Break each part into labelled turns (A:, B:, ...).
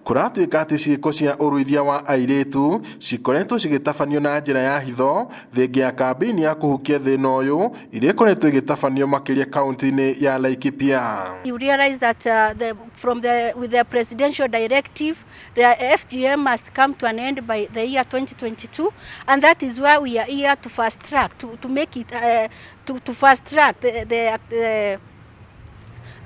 A: Kuratuika ati ciiko cia uruithia wa airĩtu cikoretwo cigitabanio na njira ya hitho thengia ya kambini ya kuhukia thina uyu iria ikoretwo igitabanio makiria kaunti-ini ya Laikipia.
B: You realize that with the presidential directive, the FGM must come to an end by the year 2022, and that is why we are here to fast track to make it to fast track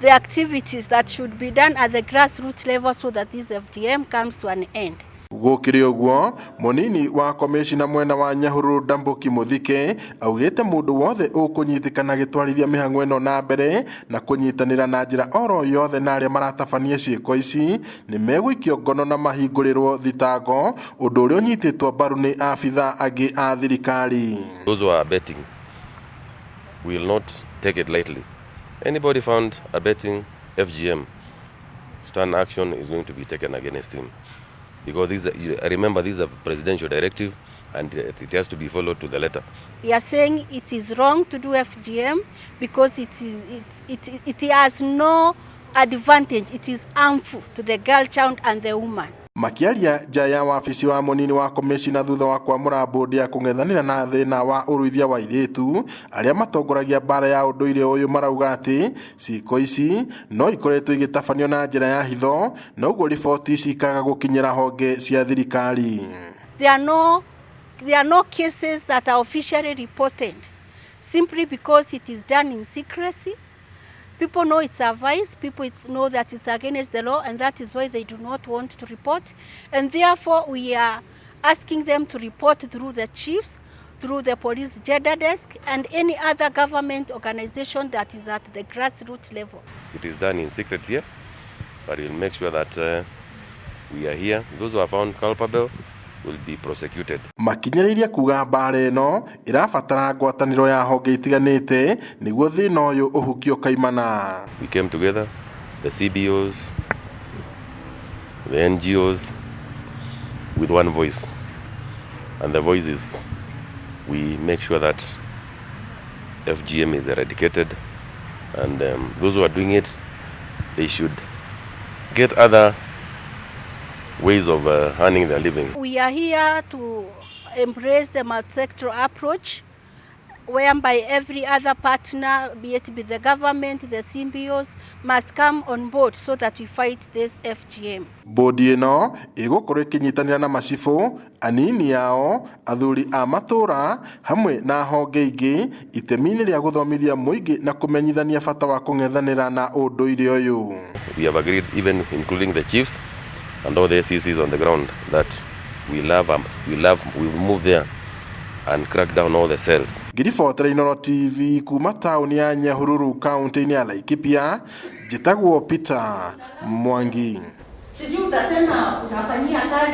B: the activities that should be done at the grassroots level so that this FGM comes to an end.
A: Gukiri uguo munini wa komishina mwena wa Nyahururu Ndambuki Muthike augite mundu wothe ukunyitikana gitwarithia mihang'o ino na mbere na kunyitanira na njira oro yothe na aria maratabania ciiko ici ni megwikio ngono na mahingurirwo thitango undu uria unyititwo mbaru ni abitha angi a thirikari.
C: Those who are betting will not take it lightly. Anybody found abetting FGM, stern action is going to be taken against him. Because I remember this is a presidential directive and it has to be followed to the letter.
B: We are saying it is wrong to do FGM because it has no advantage. It is harmful to the girl child and the woman.
A: Makiaria jaya wabici wa munini wa komishina thutha wa kwamũra mbũndi ya kũng'ethanĩra na thĩna wa ũruithia wa airĩtu arĩa matongoragia mbara ya ũndũire ũyũ marauga atĩ ciiko ici no ikoretwo igĩtabanio na njĩra ya hitho na ũguo riboti ici ikaga gũkinyĩra honge cia thirikari.
B: There are no cases that are officially reported simply because it is done in secrecy. People know it's a vice, people know that it's against the law, and that is why they do not want to report. And therefore, we are asking them to report through the chiefs, through the police gender desk, and any other government organization that is at the grassroots level.
C: It is done in secret here, but we'll make sure that we are here. Those who are found culpable will be prosecuted.
A: Makinyiriria kuga mbara ino irabatara ngwataniro ya honge itiganite niguo thina uyu uhukio kaimana.
C: We came together, the CBOs, the NGOs, with one voice, and the voice is we make sure that FGM is eradicated, and those who are doing it, they should get other ways of earning their living.
B: We are here to embrace the multi-sectoral approach whereby every other partner, be it the government, the CBOs, must come on board so that we fight this FGM.
A: Bodi ino igukorwo ikinyitanira na macibu anini yao athuri a matura hamwe na honge ingi itemi-ini ria guthomithia muingi na kumenyithania bata wa kung'ethanira na unduire uyu.
C: We have agreed, even including the chiefs and all the SCCs on the ground, that we move there and crack down all the cells.
A: Ngiribotera Inooro TV kuma tauni ya Nyahururu kaunti-ini ya Laikipia, njitagwo Peter Mwangi.
B: Sijui utasema utafanyia kazi